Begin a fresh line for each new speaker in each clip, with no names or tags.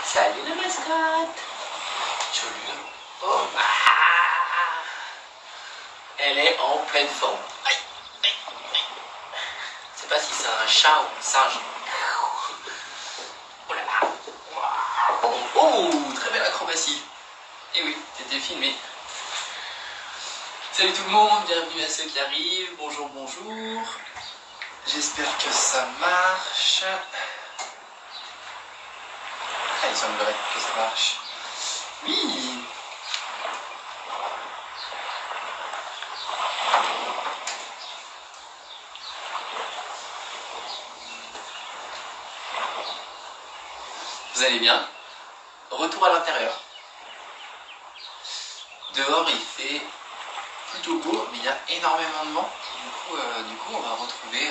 Salut la mascotte. Salut. Oh bah. Elle est en pleine forme. Aïe, aïe, aïe. Je sais pas si c'est un chat ou un singe. Oh là là. Oh, oh, très belle acrobatie. Et oui, c'était filmé. Salut tout le monde, bienvenue à ceux qui arrivent. Bonjour, bonjour. J'espère que ça marche. Ah, il semblerait que ça marche. Oui. Vous allez bien? Retour à l'intérieur. Dehors il fait plutôt beau, mais il y a énormément de vent. Du coup on va retrouver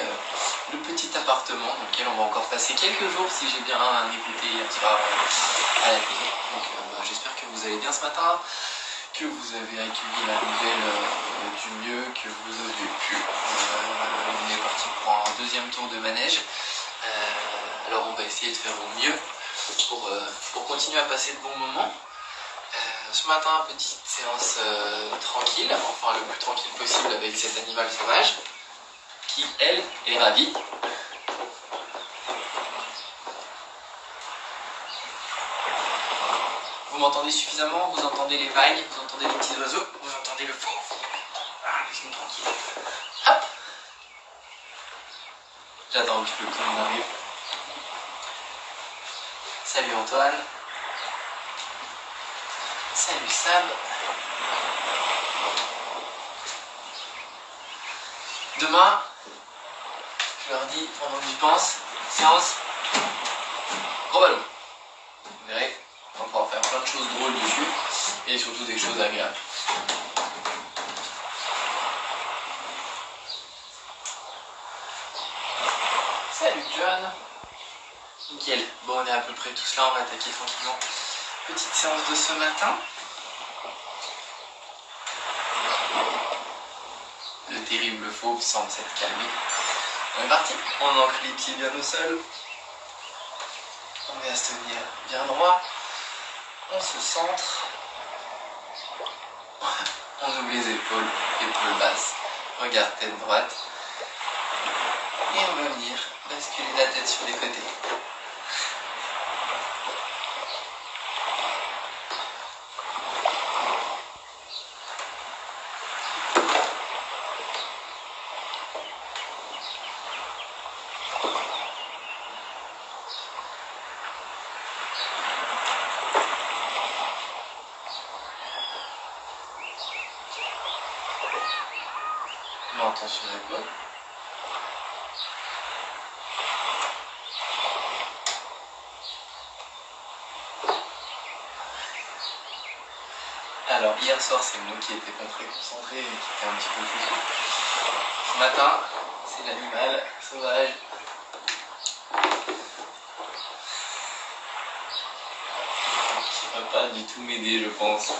le petit appartement dans lequel on va encore passer quelques jours si j'ai bien écouté hier soir à la télé. Donc j'espère que vous allez bien ce matin, que vous avez accueilli la nouvelle du mieux que vous avez pu. On est parti pour un deuxième tour de manège. Alors on va essayer de faire au mieux pour continuer à passer de bons moments. Ce matin, petite séance tranquille, enfin le plus tranquille possible avec cet animal sauvage qui, elle, est ravie. Vous m'entendez suffisamment? Vous entendez les vagues? Vous entendez les petits oiseaux? Vous entendez le fond? Ah, laissez-moi tranquille. Hop! J'attends un petit peu que tout le monde arrive. Salut Antoine. Salut Sab. Demain, je leur dis pendant que j'y pense, séance gros ballon. Vous verrez, on va pouvoir faire plein de choses drôles dessus et surtout des choses agréables. Salut John. Nickel. Bon, on est à peu près tous là, on va attaquer tranquillement. Petite séance de ce matin. Le terrible fauve semble s'être calmé. On est parti. On ancre les pieds bien au sol. On va se tenir bien droit. On se centre. On ouvre les épaules, épaules basses. Regarde tête droite. Et on va venir basculer la tête sur les côtés. Menton sur l'épaule. Alors hier soir c'est moi qui étais pas très concentré et qui était un petit peu fou. Ce matin c'est l'animal sauvage. Qui va pas du tout m'aider je pense. Je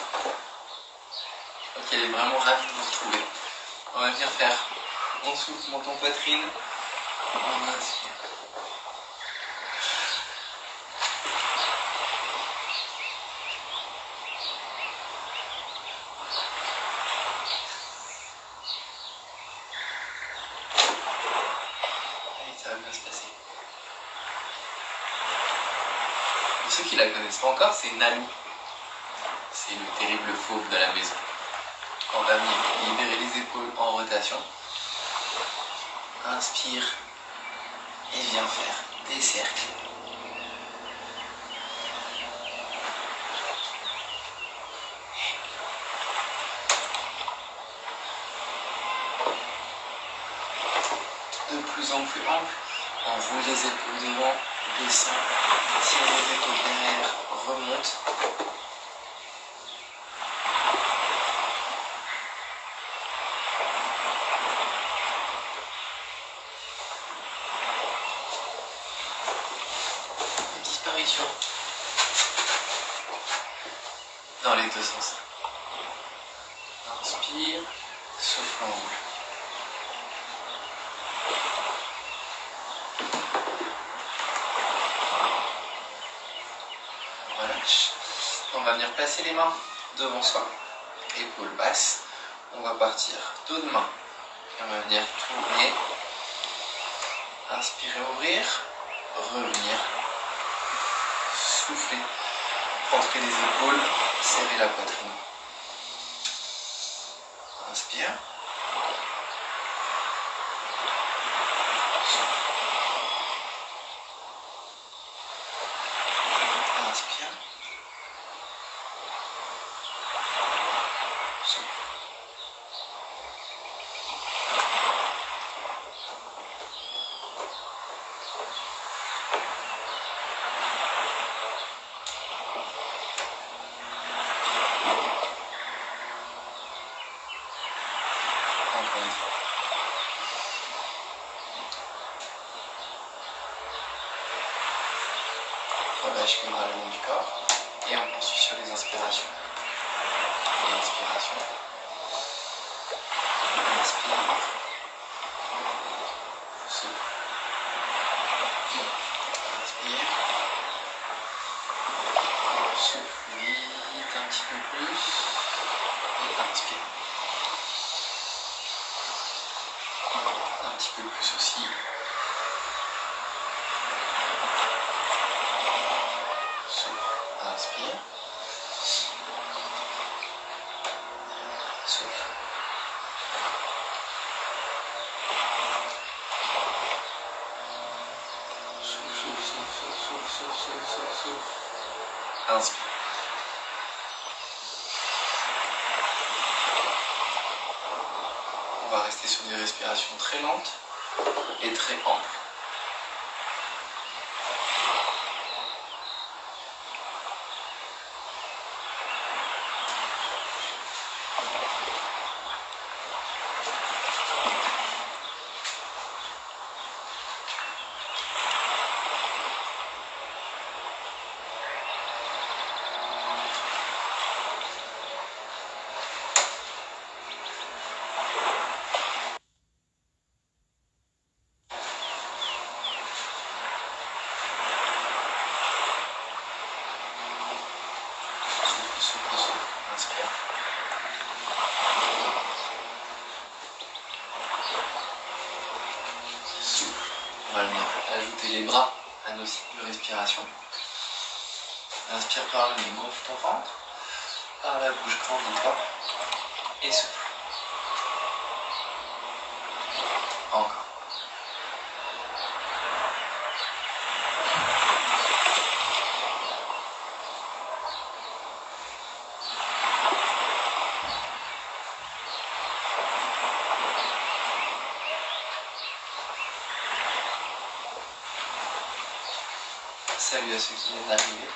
crois qu'elle est vraiment ravie de vous retrouver. On va venir faire on souffle, menton, poitrine. On inspire. Allez, ça va bien se passer. Pour ceux qui la connaissent pas encore, c'est Nalou. C'est le terrible fauve de la maison. On va venir libérer les épaules en rotation. Inspire et viens faire des cercles. De plus en plus ample, on roule les épaules devant, descend, tire les épaules derrière, remonte. Disparition dans les deux sens. Inspire, souffle en roule. On va venir placer les mains devant soi, épaules basses. On va partir dos de main. Et on va venir tourner. Inspirer, ouvrir. Revenir. Souffler. Rentrer les épaules. Serrer la poitrine. Inspire. Souffle. Inspire. Souffle. Encore une fois. Relâche les bras le long du corps et on poursuit sur les inspirations. Et inspiration. Inspire. Souffle. Inspire. Souffle vite un petit peu plus. Et inspire. Un petit peu plus aussi. Souffle. Inspire. Souffle. Souffle. Inspire. On va rester sur des respirations très lentes et très amples. Inspire. Souffle. On va venir ajouter les bras à nos cycles de respiration. Inspire par le nez, gonfle ton ventre. Par la bouche, grandis-toi. Et souffle. Encore. Salut à ceux qui viennent d'arriver.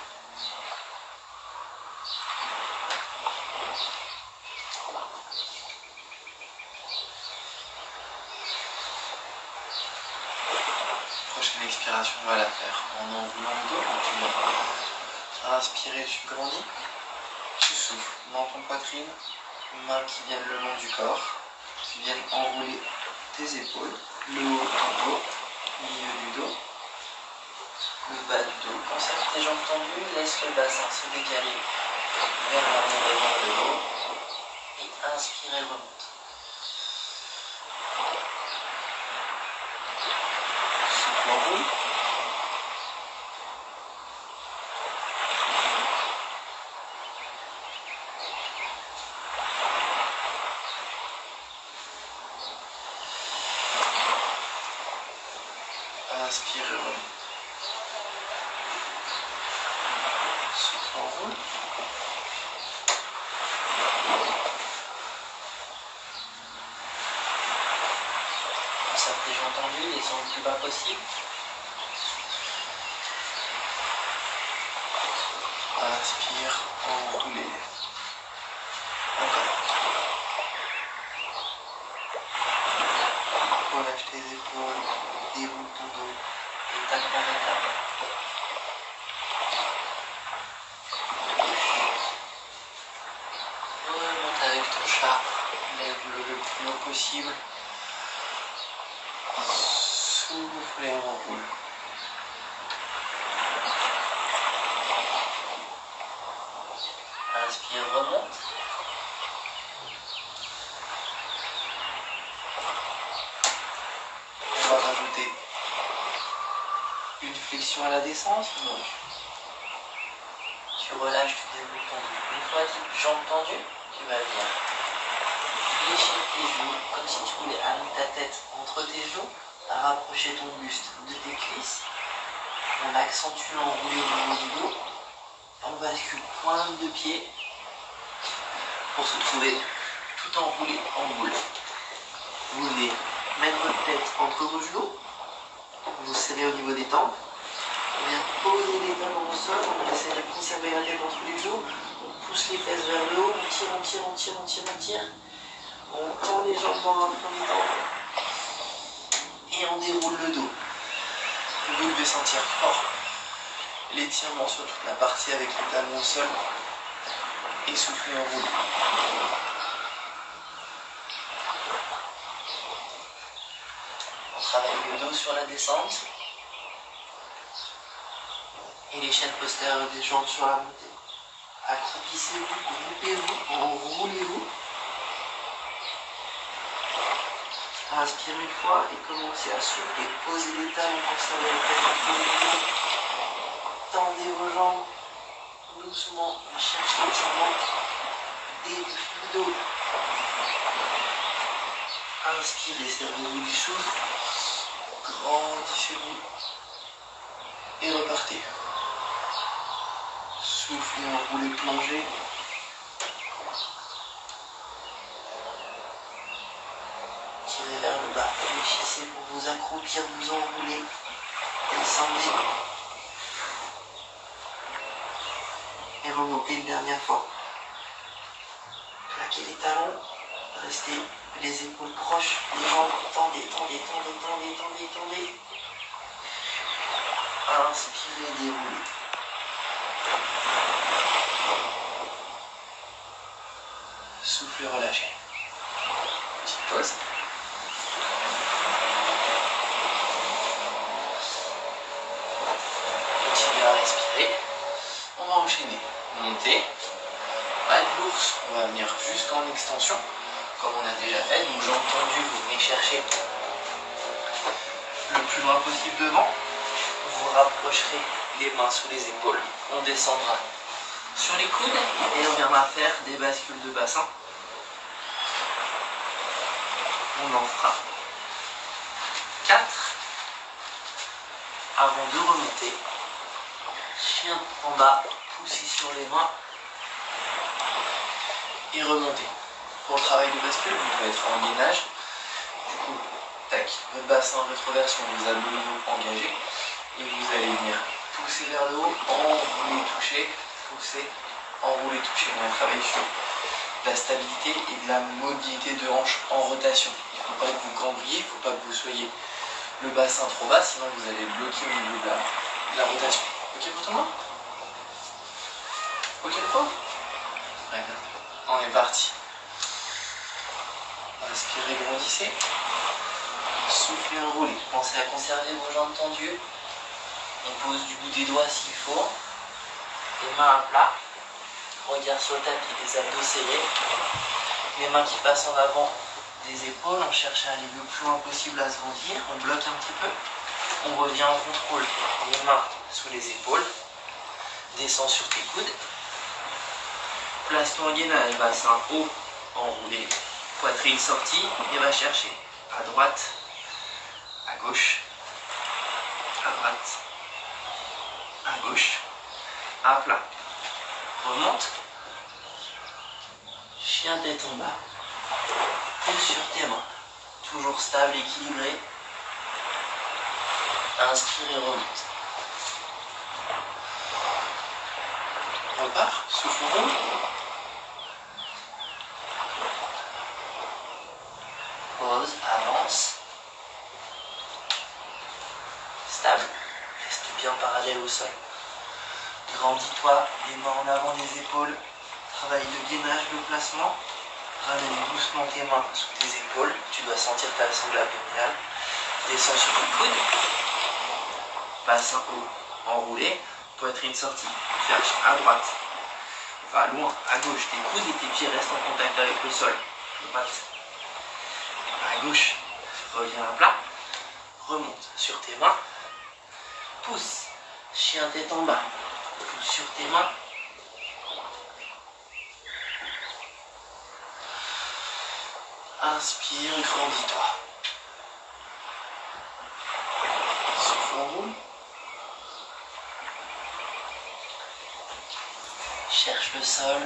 Prochaine expiration, on va la faire en enroulant le dos. Donc tu vas inspirer, tu grandis. Tu souffles dans ton poitrine. Mains qui viennent le long du corps. Qui viennent enrouler tes épaules. Le haut de ton dos. Milieu du dos. Le bas du dos. Conserve tes jambes tendues, laisse le bassin se décaler vers l'avant et vers le haut. Et inspire et remonte. Souffle, enroule. Inspire et remonte. Souffle, enroule. Conserve tes jambes tendues, les ongles le plus bas possible. Inspire, enroulez. Encore. Relâche tes épaules, déroule ton dos, étape par étape. Remonte avec ton chat, lève-le le plus haut possible. Souffle et enroule. Attention à la descente. Donc, tu relâches, tu développes ton dos. Une fois jambes tendues, tu vas venir fléchir tes genoux comme si tu voulais amener ta tête entre tes genoux, rapprocher ton buste de tes cuisses. On accentue l'enroulé au niveau du dos. On bascule pointe de pied pour se trouver tout enroulé en boule. Vous venez mettre votre tête entre vos genoux, vous serrez au niveau des tempes, on vient poser les talons au sol, on essaie de conserver la tête entre les genoux, on pousse les fesses vers le haut, on tire, on tire, on tire, on tire, on tire, on tend les jambes dans un premier temps et on déroule le dos. Vous devez sentir fort l'étirement sur toute la partie avec le talon au sol et souffler en roulant. On travaille le dos sur la descente et les chaînes postérieures des jambes sur la montée. Accroupissez-vous, groupez-vous, enroulez-vous. Inspirez une fois et commencez à souffler. Posez les talons pour conserver la tête entre les genoux. Tendez vos jambes doucement, cherchez l'étirement des dos. Inspirez, servez-vous du souffle. Grandissez-vous et repartez. Soufflez, enroulez, plongez. Tirez vers le bas, fléchissez pour vous accroupir, vous enrouler. Descendez. Et remontez une dernière fois. Plaquez les talons. Restez les épaules proches, les jambes. Tendez, tendez, tendez, tendez, tendez, tendez. Inspirez, déroulez. Soufflez, relâchez. Petite pause. Continuez à respirer. On va enchaîner. Monter. Pas de l'ours, on va venir jusqu'en extension, comme on a déjà fait. Donc jambes tendues, vous venez chercher le plus loin possible devant. Vous rapprocherez les mains sous les épaules. On descendra sur les coudes et on viendra faire des bascules de bassin. On en fera 4 avant de remonter. Chien en bas, poussez sur les mains et remonter. Pour le travail de bascule, vous pouvez être en gainage. Du coup, tac, votre bassin en rétroversion, vos abdominaux engagés. Et vous allez venir pousser vers le haut, enrouler, toucher, pousser, enrouler, toucher. On va travailler sur la stabilité et de la mobilité de hanche en rotation. Il ne faut pas que vous cambriez, il ne faut pas que vous soyez le bassin trop bas, sinon vous allez bloquer au niveau de la rotation. Ok pour tout le monde? Ok le pauvre? D'accord. On est parti. Inspirez, grandissez. Soufflez, enroulez. Pensez à conserver vos jambes tendues. On pose du bout des doigts s'il faut. Les mains à plat. Regard sur le tapis, les abdos serrés. Les mains qui passent en avant des épaules. On cherche à aller le plus loin possible à se grandir. On bloque un petit peu. On revient en contrôle. Les mains sous les épaules. Descends sur tes coudes. Place-toi en gainage, bassin haut, enroulé, poitrine sortie et va chercher à droite, à gauche, à droite, à gauche, à plat. Remonte, chien tête en bas, pousse sur tes mains, toujours stable, équilibré. Inspire et remonte. Repart, souffle rond. Pause, avance. Stable. Reste bien parallèle au sol. Grandis-toi, les mains en avant des épaules. Travaille le gainage, le placement. Ramène doucement tes mains sous tes épaules. Tu dois sentir ta sangle abdominale. Descends sur tes coudes. Bassin haut, enroulé. Poitrine sortie. Cherche à droite. Va loin, à gauche. Tes coudes et tes pieds restent en contact avec le sol. Droite. À gauche. Reviens à plat. Remonte sur tes mains. Pousse. Chien tête en bas. Pousse sur tes mains. Inspire, grandis-toi. Souffle, enroule. Cherche le sol.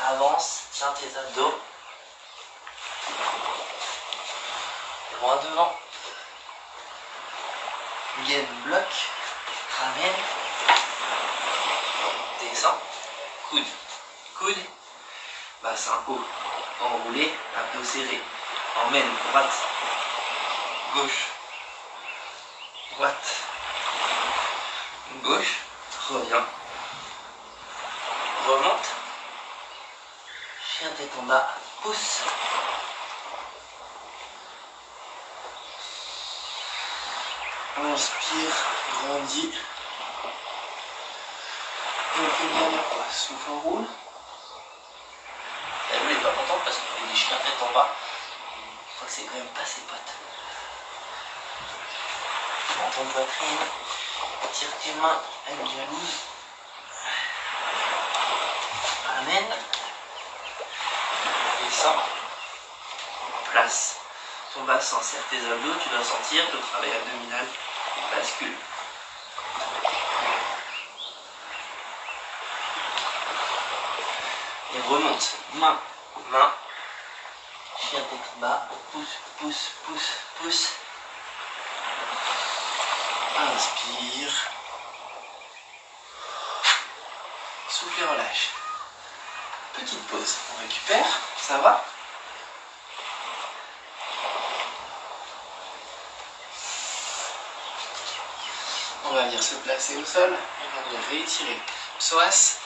Avance, tiens tes abdos. Loin devant. Gaine, bloc. Ramène. Descends. Coude. Coude. Bassin haut. Enroulé. Abdos serrés. Emmène. Droite. Gauche. Droite. Gauche. Reviens. Remonte. Chien tête en bas. Pousse. Inspire, grandis. On fait une dernière fois. Souffle, enroule. Elle n'est pas contente parce qu'il fait des chiens tête en bas. Je crois que c'est quand même pas ses potes. Prends ton poitrine. Tire tes mains. Elle est jalouse. Ramène. Descends. Place. Ton bassin serre tes abdos. Tu dois sentir le travail abdominal. Bascule. Et remonte. Main. Main. Chien tête en bas. Pousse, pousse, pousse, pousse. Inspire. Souffle et relâche. Petite pause. On récupère. Ça va? On va venir se placer au sol. On va venir réétirer psoas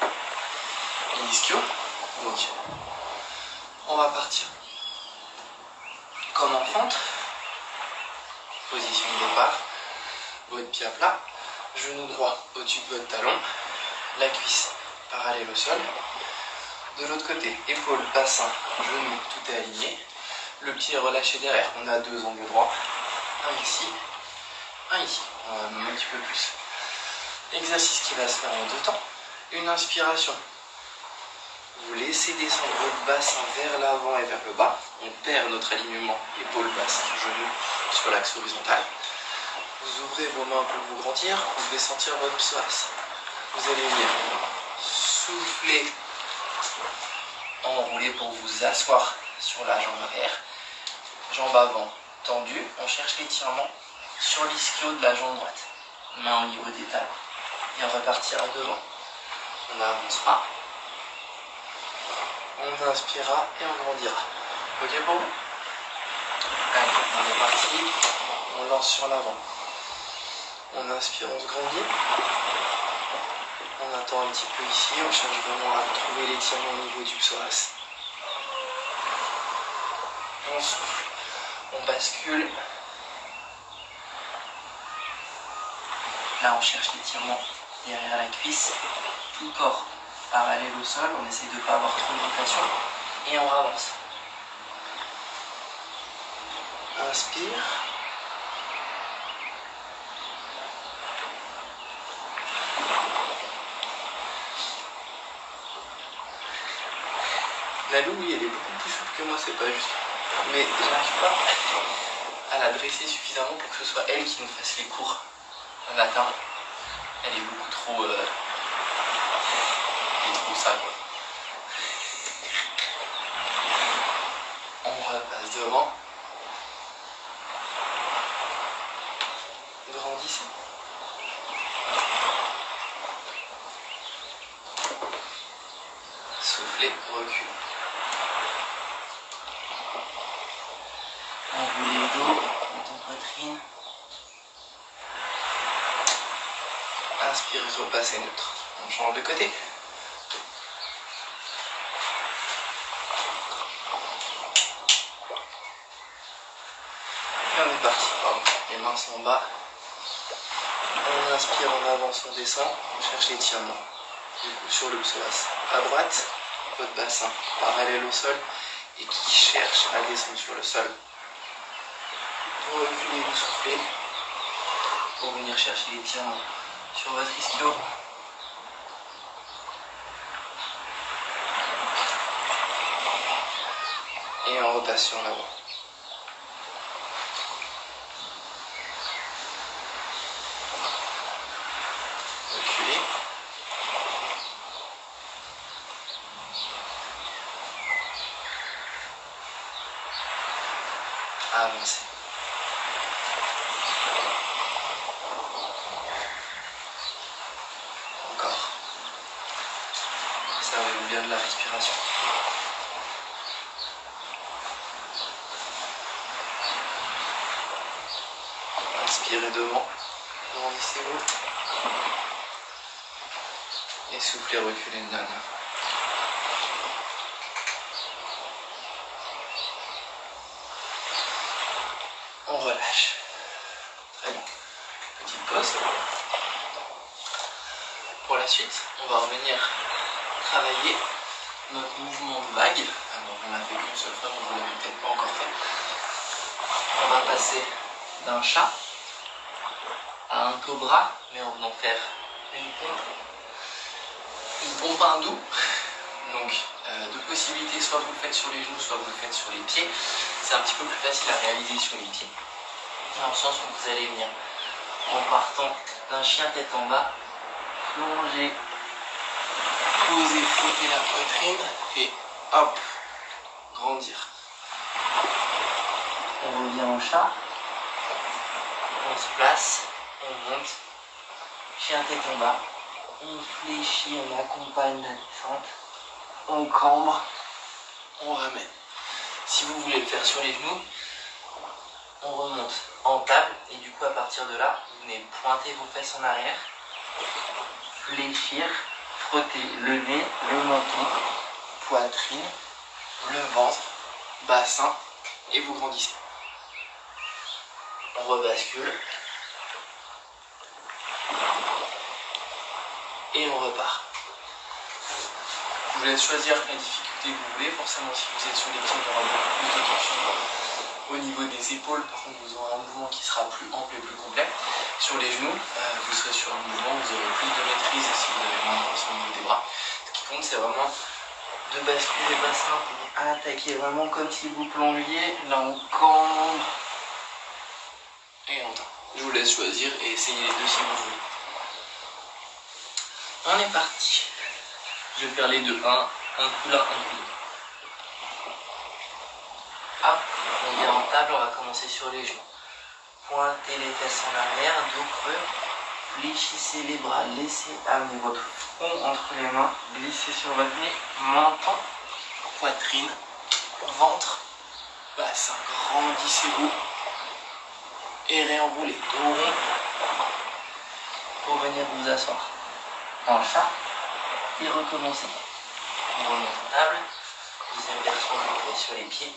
et ischio. Donc, on va partir comme en fente. Position de départ. Votre pied à plat. Genou droit au-dessus de votre talon. La cuisse parallèle au sol. De l'autre côté, épaule, bassin, genou, tout est aligné. Le pied est relâché derrière. On a deux angles droits. Un ici, un ici. On va même un petit peu plus. Exercice qui va se faire en deux temps. Une inspiration. Vous laissez descendre votre bassin vers l'avant et vers le bas. On perd notre alignement épaule, bassin, genou sur l'axe horizontal. Vous ouvrez vos mains pour vous grandir. Vous devez sentir votre psoas. Vous allez venir souffler, enrouler pour vous asseoir sur la jambe arrière. Jambe avant tendue. On cherche l'étirement sur l'ischio de la jambe droite. Main au niveau des talons. Et on repartira devant. On avancera. On inspirera et on grandira. Ok pour vous? Allez, on est parti. On lance sur l'avant. On inspire, on se grandit. On attend un petit peu ici. On cherche vraiment à trouver l'étirement au niveau du psoas. On souffle. On bascule. Là, on cherche l'étirement derrière la cuisse. Tout le corps parallèle au sol. On essaie de ne pas avoir trop de rotation. Et on avance. Inspire. La loup, oui, elle est beaucoup plus souple que moi, c'est pas juste. Mais j'arrive pas à la dresser suffisamment pour que ce soit elle qui nous fasse les cours le matin. Elle est beaucoup trop... elle est trop ça, quoi. On repasse devant. Grandissez. Soufflez, recule. Enroulez le dos, ton poitrine. Inspirez, repassez neutre. On change de côté. Et on est parti. Pardon. Les mains sont en bas. On inspire, on avance, on descend. On cherche l'étirement. Du coup, sur le psoas. À droite, votre bassin parallèle au sol et qui cherche à descendre sur le sol. Vous reculez, vous soufflez. pour venir chercher les pieds sur votre ischio. Et on repasse sur l'avant. Reculez. Avancez. Encore. Servez-vous bien de la respiration. Inspirez devant, grandissez-vous. Et soufflez, reculez une dernière fois. On relâche. Très bien. Petite pause. Pour la suite, on va revenir travailler notre mouvement de vague. Alors, on l'a fait qu'une seule fois, mais vous ne l'avez peut-être pas encore fait. On va passer d'un chat à un cobra, mais en venant faire une pompe hindou. Donc, deux possibilités, soit vous le faites sur les genoux, soit vous le faites sur les pieds. C'est un petit peu plus facile à réaliser sur les pieds, dans le sens où vous allez venir en partant d'un chien tête en bas, plonger, poser, frotter la poitrine et hop, grandir. On revient au chat, on se place, on monte, chien tête en bas, on fléchit, on accompagne la descente, on cambre, on ramène. Si vous voulez le faire sur les genoux, on remonte en table et du coup à partir de là, vous venez pointer vos fesses en arrière, fléchir, frotter le nez, le menton, poitrine, le ventre, bassin et vous grandissez. On rebascule et on repart. Je vous laisse choisir la difficulté que vous voulez. Forcément, si vous êtes sur les pieds, il y aura beaucoup plus de tension au niveau des épaules. Par contre, vous aurez un mouvement qui sera plus ample et plus complet. Sur les genoux, vous serez sur un mouvement, vous aurez plus de maîtrise si vous avez moins de tension au niveau des bras. Ce qui compte, c'est vraiment de basculer le bassin pour attaquer vraiment comme si vous plongiez. Là, on cambre et on tend. Je vous laisse choisir et essayer les deux si vous voulez. On est parti. Je vais faire les deux. Un coup là, un coup là. Hop, on est en table, on va commencer sur les genoux. Pointez les fesses en arrière, dos creux. Fléchissez les bras, laissez amener votre front entre les mains. Glissez sur votre nez, menton, poitrine, ventre, bassin. Grandissez-vous. Et réenroulez, dos rond. Pour venir vous asseoir en chat et recommencer. On remonte en table. Deuxième version, vous faites sur les pieds.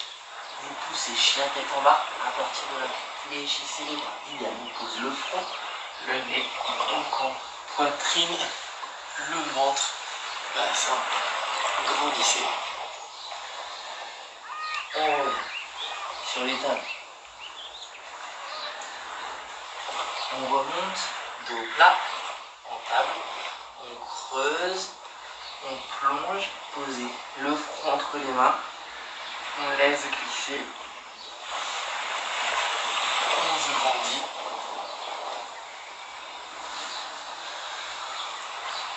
Vous poussez chien tête en bas. À partir de là, fléchissez les bras. Idéal, on pose le front, le nez, on cambre, poitrine, le ventre, bassin. Grandissez. On revient sur les tables. On remonte, dos plat, en table. On creuse, on plonge, posez le front entre les mains, on laisse glisser, on se grandit,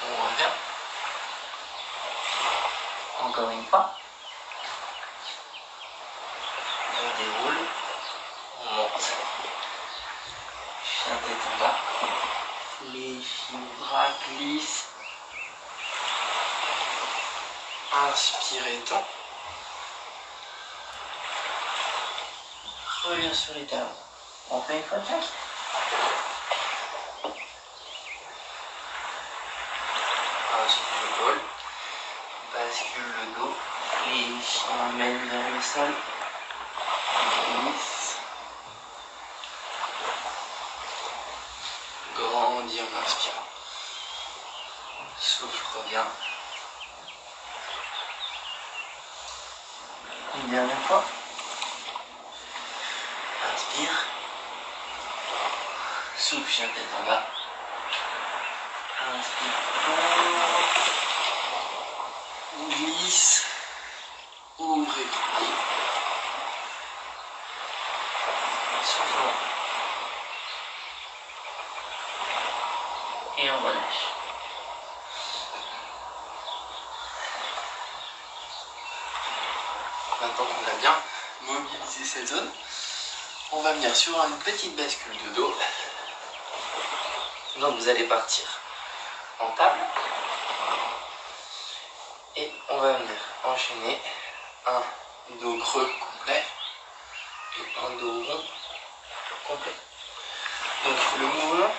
on revient, encore une fois, on déroule, on monte, chien tête en bas, fléchis, bras glisse. Inspirez, tend. Reviens sur les talons. On fait une fois de chaque. Inspire l'épaule. Bascule le dos. Fléchis, emmène vers le sol. Glisse. Grandis en inspirant. Souffle, reviens. Une dernière fois. Inspire. Souffle, chien tête en bas. Inspire. On glisse. Ouvrez grand pied. Souffle. Et on relâche. Maintenant qu'on a bien mobilisé cette zone, on va venir sur une petite bascule de dos. Donc vous allez partir en table et on va venir enchaîner un dos creux complet et un dos rond complet. Donc le mouvement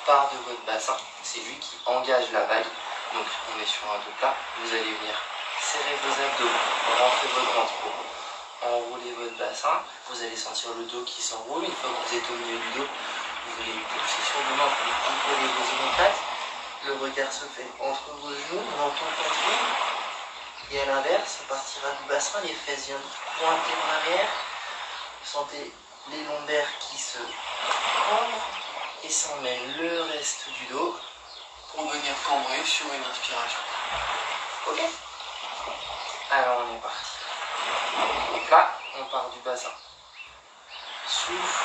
part de votre bassin, c'est lui qui engage la vague. Donc on est sur un dos plat, vous allez venir serrer vos abdos, rentrer votre ventre pour enrouler votre bassin. Vous allez sentir le dos qui s'enroule. Une fois que vous êtes au milieu du dos, vous allez pousser sur vos mains pour contrôler vos omoplates. Le regard se fait entre vos genoux, menton, poitrine. Et à l'inverse, on partira du bassin, les fesses viennent pointer en arrière. Vous sentez les lombaires qui se cambrent et s'emmènent le reste du dos pour venir cambrer sur une inspiration. Ok? Alors on est parti. Donc là, on part du bassin. Souffle,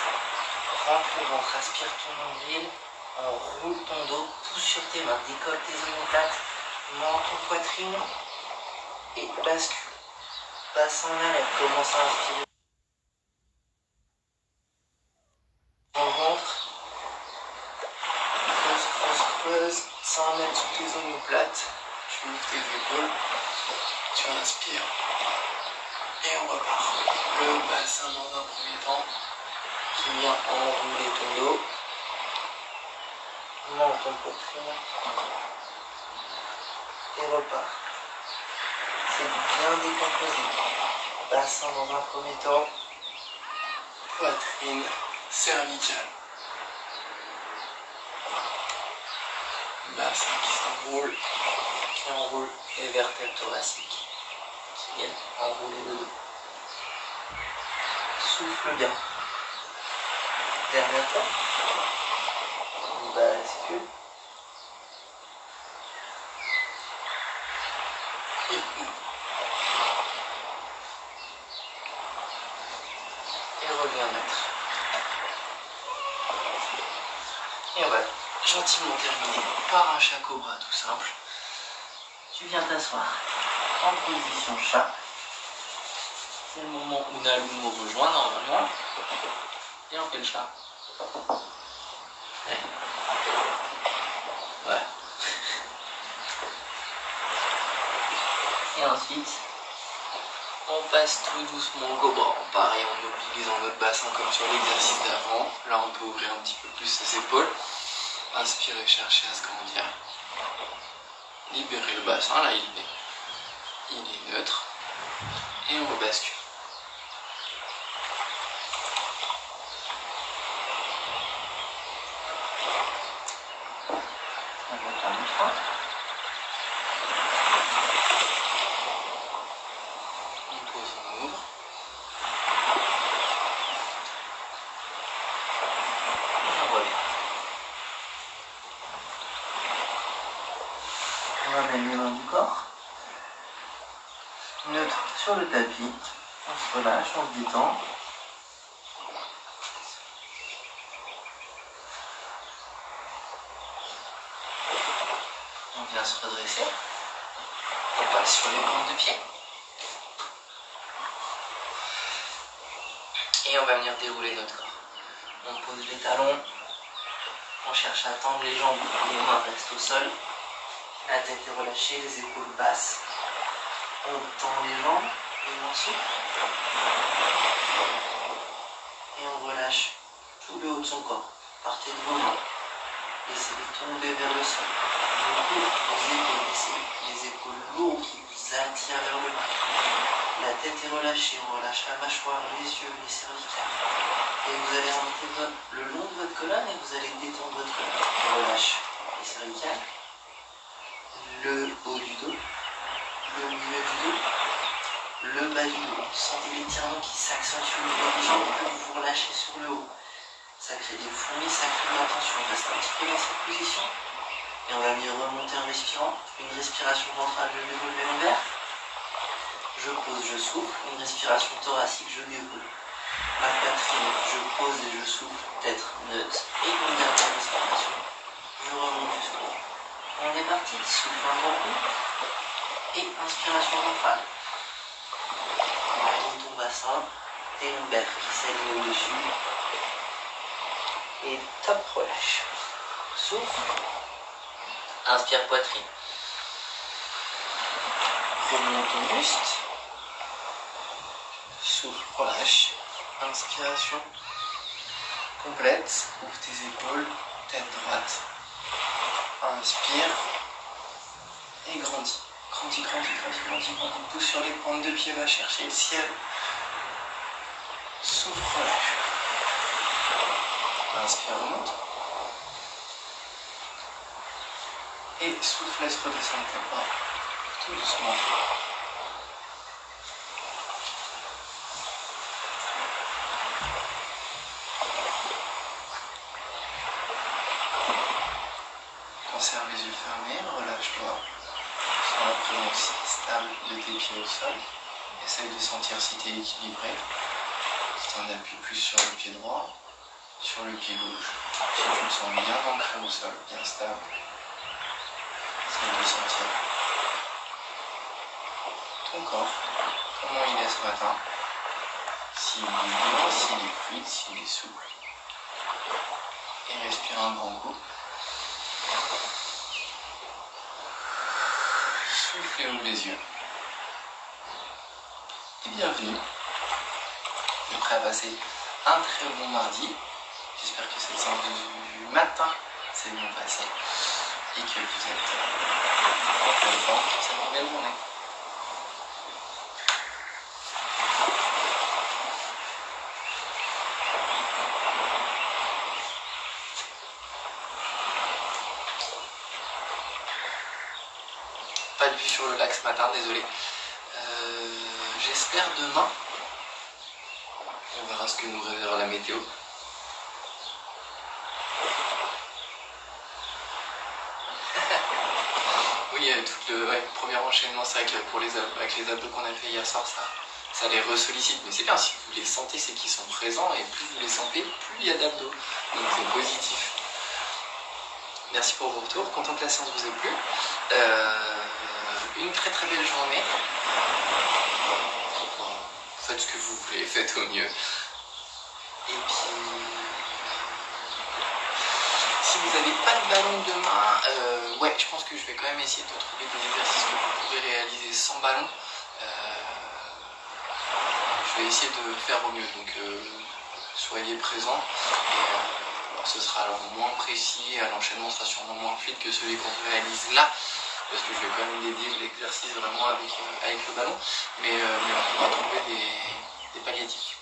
rentre le ventre, aspire ton nombril, enroule ton dos, pousse sur tes mains, décolle tes omoplates, menton, poitrine et bascule. Bassin en arrière, commence à inspirer. On rentre, creuse, ça emmène sous tes omoplates, tu ouvres tes épaules, tu inspires et on repart. Le bassin dans un premier temps qui vient enrouler ton dos, menton, poitrine et repart. C'est bien décomposé. Bassin dans un premier temps, poitrine, cervicale. Bassin qui enroule les vertèbres thoraciques, qui viennent enrouler le dos. Souffle bien. Dernière fois. Bascule. Et ouvre. Et reviens mettre. Et on va gentiment terminer par un chat cobra tout simple. Tu viens t'asseoir en position chat. C'est le moment où Nalou nous rejoint normalement. Et on fait le chat. Ouais. Et ensuite, on passe tout doucement au cobra. Pareil, en mobilisant notre bassin comme sur l'exercice d'avant. Là, on peut ouvrir un petit peu plus ses épaules. Inspirez, cherchez à se grandir. Libérez le bassin, là il est neutre. Et on rebascule. On retombe une fois. On pose, on ouvre. Et on revient. On ramène les mains du corps. Neutre sur le tapis. On se relâche, on se détend. On vient se redresser. On passe sur les plantes de pied. Et on va venir dérouler notre corps. On pose les talons. On cherche à tendre les jambes. Les mains restent au sol. La tête est relâchée, les épaules basses. On tend les jambes, les morceaux. Et on relâche tout le haut de son corps. Partez de vos mains. Laissez-les tomber vers le sol. Du coup, vos épaules, laissez les épaules lourdes qui vous attirent vers le bas. La tête est relâchée, on relâche la mâchoire, les yeux, les cervicales. Et vous allez remonter le long de votre colonne et vous allez détendre votre colonne. On relâche les cervicales, le haut du dos, le milieu du dos, le bas du dos. Sentez l'étirement qui s'accentue au niveau des jambes que vous relâchez sur le haut. Ça crée des fourmis, ça crée de la tension. On reste un petit peu dans cette position. Et on va venir remonter en respirant. Une respiration ventrale, je déroule mes lombaires. Je pose, je souffle. Une respiration thoracique, je déroule ma poitrine. Je pose et je souffle, peut-être neutre. Et une dernière respiration. Je remonte jusqu'au haut. On est parti. Souffle un grand coup. Et inspiration ventrale. On remonte ton bassin. Et lombaires qui s'alignent au-dessus. Et top, relâche. Souffle. Inspire poitrine. Remonte ton buste. Souffle, relâche. Inspiration complète. Ouvre tes épaules. Tête droite. Inspire. Et grandis. Grandis, grandis, grandis, grandis, grandis. Pousse sur les pointes de pied, va chercher le ciel. Souffle, relâche. Inspire, remonte. Et souffle, laisse redescendre tes bras. Tout doucement. Conserve les yeux fermés, relâche-toi. Sens la présence stable de tes pieds au sol. Essaye de sentir si tu es équilibré. Si tu en appuies plus sur le pied droit, sur le pied gauche. Si tu le sens bien ancré au sol, bien stable. Essaye de sentir ton corps, comment il est ce matin. S'il est bien, s'il est fluide, s'il est souple. Et respire un grand coup. Souffle et ouvre les yeux. Et bienvenue. Vous êtes prêts à passer un très bon mardi. J'espère que cette séance du matin s'est bien passée et que vous êtes en pleine forme pour cette nouvelle journée. Pas de vue sur le lac ce matin, désolé. J'espère demain. On verra ce que nous réserve la météo. Oui, tout le premier enchaînement, c'est vrai que pour avec les abdos qu'on a fait hier soir, ça les ressollicite. Mais c'est bien, si vous les sentez, c'est qu'ils sont présents, et plus vous les sentez, plus il y a d'abdos. Donc c'est positif. Merci pour vos retours, content que la séance vous ait plu. Une très très belle journée. Faites ce que vous voulez, faites au mieux. Et puis, si vous n'avez pas de ballon demain, ouais, je pense que je vais quand même essayer de trouver des exercices que vous pouvez réaliser sans ballon. Je vais essayer de faire au mieux, donc soyez présents. Alors, ce sera alors moins précis, l'enchaînement sera sûrement moins fluide que celui qu'on réalise là, parce que je vais quand même dédier l'exercice vraiment avec le ballon, mais on pourra trouver des palliatifs.